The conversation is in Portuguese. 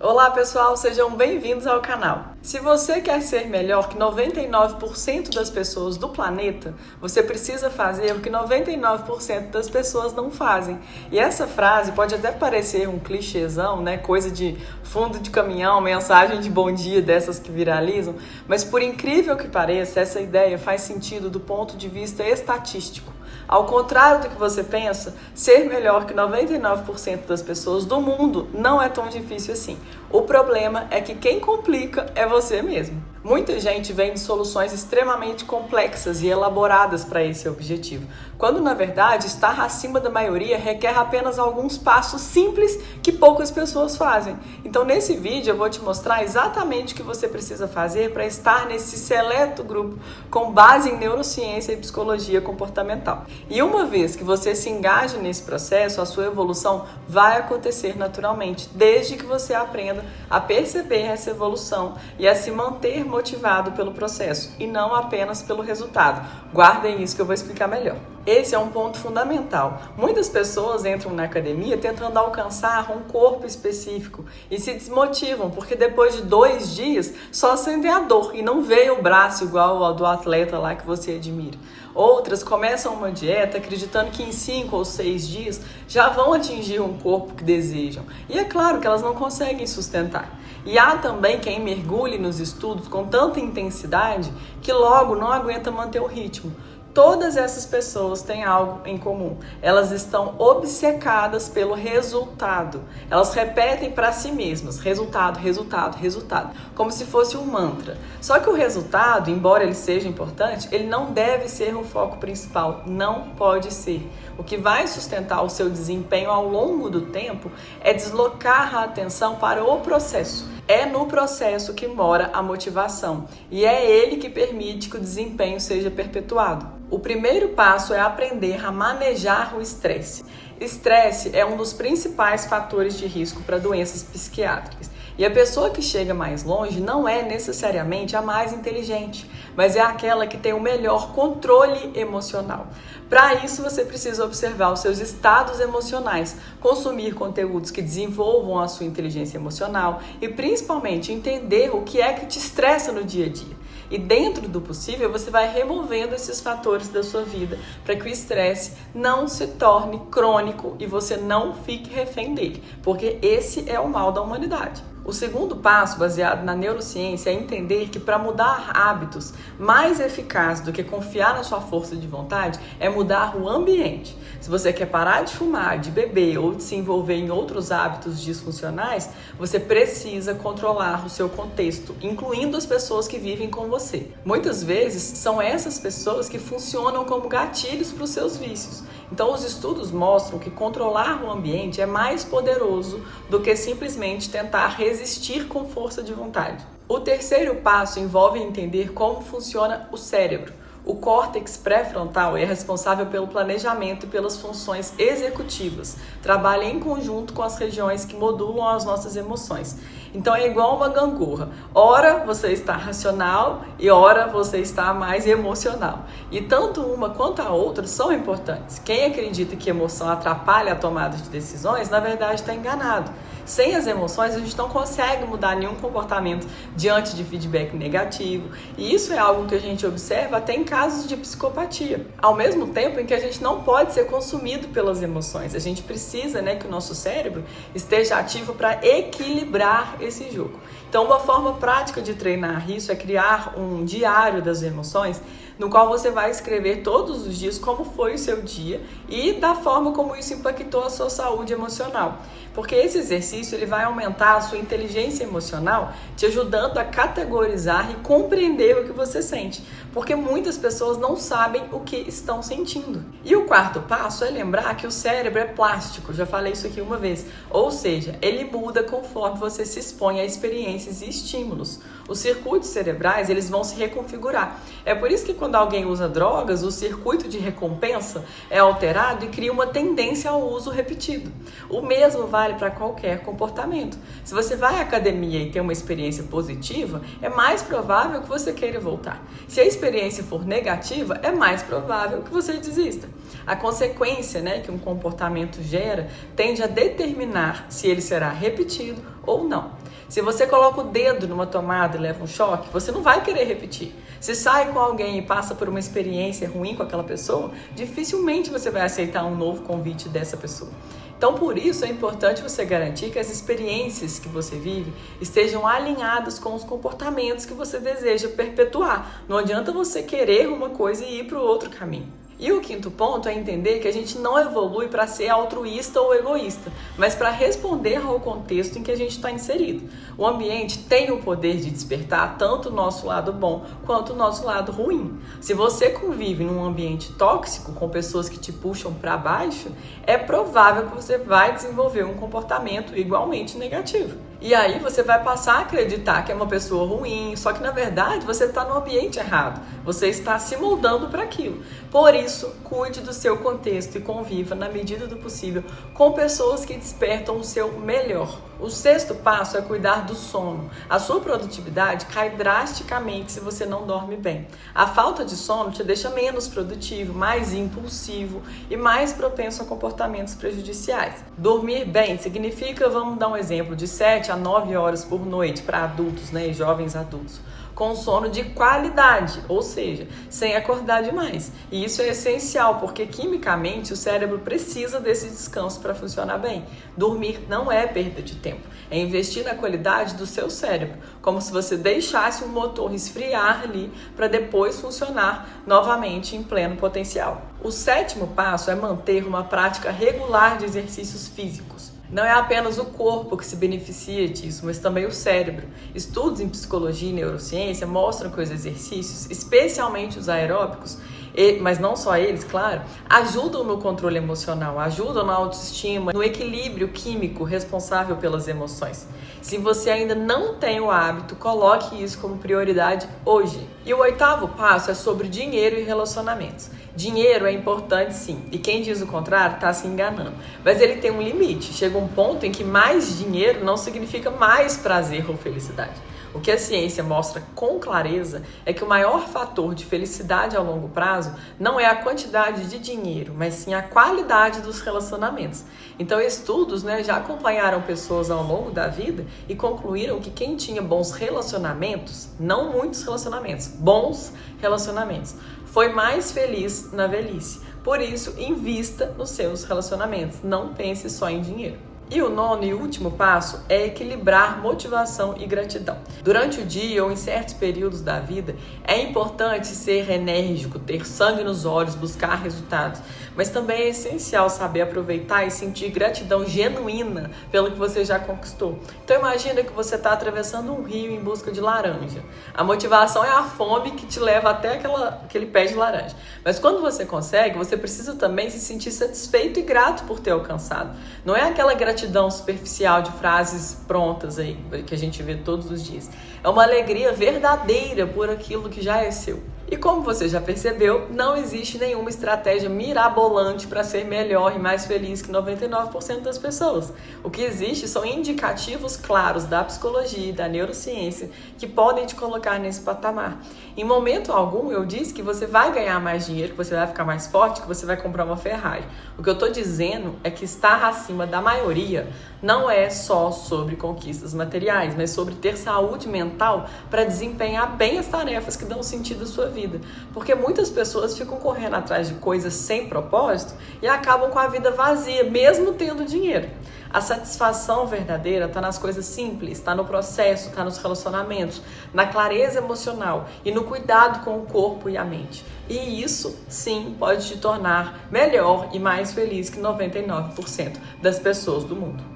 Olá pessoal, sejam bem-vindos ao canal. Se você quer ser melhor que 99% das pessoas do planeta, você precisa fazer o que 99% das pessoas não fazem. E essa frase pode até parecer um clichêzão, né? Coisa de fundo de caminhão, mensagem de bom dia dessas que viralizam, mas por incrível que pareça, essa ideia faz sentido do ponto de vista estatístico. Ao contrário do que você pensa, ser melhor que 99% das pessoas do mundo não é tão difícil assim. O problema é que quem complica é você mesmo. Muita gente vem de soluções extremamente complexas e elaboradas para esse objetivo, quando na verdade estar acima da maioria requer apenas alguns passos simples que poucas pessoas fazem. Então nesse vídeo eu vou te mostrar exatamente o que você precisa fazer para estar nesse seleto grupo com base em neurociência e psicologia comportamental. E uma vez que você se engaje nesse processo, a sua evolução vai acontecer naturalmente, desde que você aprenda a perceber essa evolução e a se manter motivado pelo processo e não apenas pelo resultado. Guardem isso que eu vou explicar melhor. Esse é um ponto fundamental. Muitas pessoas entram na academia tentando alcançar um corpo específico e se desmotivam porque depois de 2 dias só sentem a dor e não vê o braço igual ao do atleta lá que você admira. Outras começam uma dieta acreditando que em 5 ou 6 dias já vão atingir um corpo que desejam. E é claro que elas não conseguem sustentar. E há também quem mergulhe nos estudos com tanta intensidade que logo não aguenta manter o ritmo. Todas essas pessoas têm algo em comum. Elas estão obcecadas pelo resultado. Elas repetem para si mesmas: resultado, resultado, resultado, como se fosse um mantra. Só que o resultado, embora ele seja importante, ele não deve ser o foco principal. Não pode ser. O que vai sustentar o seu desempenho ao longo do tempo é deslocar a atenção para o processo. É no processo que mora a motivação e é ele que permite que o desempenho seja perpetuado. O primeiro passo é aprender a manejar o estresse. Estresse é um dos principais fatores de risco para doenças psiquiátricas. E a pessoa que chega mais longe não é necessariamente a mais inteligente, mas é aquela que tem o melhor controle emocional. Para isso, você precisa observar os seus estados emocionais, consumir conteúdos que desenvolvam a sua inteligência emocional e, principalmente, entender o que é que te estressa no dia a dia. E dentro do possível, você vai removendo esses fatores da sua vida para que o estresse não se torne crônico e você não fique refém dele, porque esse é o mal da humanidade. O segundo passo, baseado na neurociência, é entender que para mudar hábitos, mais eficaz do que confiar na sua força de vontade é mudar o ambiente. Se você quer parar de fumar, de beber ou de se envolver em outros hábitos disfuncionais, você precisa controlar o seu contexto, incluindo as pessoas que vivem com você. Muitas vezes são essas pessoas que funcionam como gatilhos para os seus vícios. Então os estudos mostram que controlar o ambiente é mais poderoso do que simplesmente tentar resistir com força de vontade. O terceiro passo envolve entender como funciona o cérebro. O córtex pré-frontal é responsável pelo planejamento e pelas funções executivas. Trabalha em conjunto com as regiões que modulam as nossas emoções. Então é igual uma gangorra. Ora você está racional e ora você está mais emocional. E tanto uma quanto a outra são importantes. Quem acredita que emoção atrapalha a tomada de decisões, na verdade está enganado. Sem as emoções, a gente não consegue mudar nenhum comportamento diante de feedback negativo. E isso é algo que a gente observa até em casos de psicopatia. Ao mesmo tempo em que a gente não pode ser consumido pelas emoções. A gente precisa, que o nosso cérebro esteja ativo para equilibrar esse jogo. Então, uma forma prática de treinar isso é criar um diário das emoções, no qual você vai escrever todos os dias como foi o seu dia e da forma como isso impactou a sua saúde emocional. Porque esse exercício ele vai aumentar a sua inteligência emocional, te ajudando a categorizar e compreender o que você sente. Porque muitas pessoas não sabem o que estão sentindo. E o quarto passo é lembrar que o cérebro é plástico, já falei isso aqui uma vez. Ou seja, ele muda conforme você se expõe a experiências e estímulos. Os circuitos cerebrais eles vão se reconfigurar. É por isso que quando alguém usa drogas, o circuito de recompensa é alterado e cria uma tendência ao uso repetido. O mesmo vale para qualquer comportamento. Se você vai à academia e tem uma experiência positiva, é mais provável que você queira voltar. Se a experiência for negativa, é mais provável que você desista. A consequência, que um comportamento gera tende a determinar se ele será repetido ou não. Se você coloca o dedo numa tomada e leva um choque, você não vai querer repetir. Se sai com alguém e passa por uma experiência ruim com aquela pessoa, dificilmente você vai aceitar um novo convite dessa pessoa. Então, por isso, é importante você garantir que as experiências que você vive estejam alinhadas com os comportamentos que você deseja perpetuar. Não adianta você querer uma coisa e ir para o outro caminho. E o quinto ponto é entender que a gente não evolui para ser altruísta ou egoísta, mas para responder ao contexto em que a gente está inserido. O ambiente tem o poder de despertar tanto o nosso lado bom quanto o nosso lado ruim. Se você convive num ambiente tóxico com pessoas que te puxam para baixo, é provável que você vai desenvolver um comportamento igualmente negativo. E aí você vai passar a acreditar que é uma pessoa ruim, só que na verdade você está no ambiente errado. Você está se moldando para aquilo. Por isso, cuide do seu contexto e conviva, na medida do possível, com pessoas que despertam o seu melhor. O sexto passo é cuidar do sono. A sua produtividade cai drasticamente se você não dorme bem. A falta de sono te deixa menos produtivo, mais impulsivo e mais propenso a comportamentos prejudiciais. Dormir bem significa, vamos dar um exemplo, de 7 a 9 horas por noite para adultos, e jovens adultos, com sono de qualidade, ou seja, sem acordar demais. E isso é essencial, porque quimicamente o cérebro precisa desse descanso para funcionar bem. Dormir não é perda de tempo, é investir na qualidade do seu cérebro, como se você deixasse o motor esfriar ali para depois funcionar novamente em pleno potencial. O sétimo passo é manter uma prática regular de exercícios físicos. Não é apenas o corpo que se beneficia disso, mas também o cérebro. Estudos em psicologia e neurociência mostram que os exercícios, especialmente os aeróbicos, mas não só eles, claro, ajudam no controle emocional, ajudam na autoestima, no equilíbrio químico responsável pelas emoções. Se você ainda não tem o hábito, coloque isso como prioridade hoje. E o oitavo passo é sobre dinheiro e relacionamentos. Dinheiro é importante sim, e quem diz o contrário está se enganando. Mas ele tem um limite, chega um ponto em que mais dinheiro não significa mais prazer ou felicidade. O que a ciência mostra com clareza é que o maior fator de felicidade a longo prazo não é a quantidade de dinheiro, mas sim a qualidade dos relacionamentos. Então estudos já acompanharam pessoas ao longo da vida e concluíram que quem tinha bons relacionamentos, não muitos relacionamentos, bons relacionamentos, foi mais feliz na velhice. Por isso, invista nos seus relacionamentos, não pense só em dinheiro. E o nono e último passo é equilibrar motivação e gratidão. Durante o dia ou em certos períodos da vida, é importante ser enérgico, ter sangue nos olhos, buscar resultados. Mas também é essencial saber aproveitar e sentir gratidão genuína pelo que você já conquistou. Então imagina que você está atravessando um rio em busca de laranja. A motivação é a fome que te leva até aquele pé de laranja. Mas quando você consegue, você precisa também se sentir satisfeito e grato por ter alcançado. Não é aquela gratidão superficial de frases prontas aí que a gente vê todos os dias. É uma alegria verdadeira por aquilo que já é seu. E como você já percebeu, não existe nenhuma estratégia mirabolante para ser melhor e mais feliz que 99% das pessoas. O que existe são indicativos claros da psicologia e da neurociência que podem te colocar nesse patamar. Em momento algum eu disse que você vai ganhar mais dinheiro, que você vai ficar mais forte, que você vai comprar uma Ferrari. O que eu estou dizendo é que estar acima da maioria não é só sobre conquistas materiais, mas sobre ter saúde mental para desempenhar bem as tarefas que dão sentido à sua vida. Porque muitas pessoas ficam correndo atrás de coisas sem propósito e acabam com a vida vazia, mesmo tendo dinheiro. A satisfação verdadeira está nas coisas simples, está no processo, está nos relacionamentos, na clareza emocional e no cuidado com o corpo e a mente. E isso, sim, pode te tornar melhor e mais feliz que 99% das pessoas do mundo.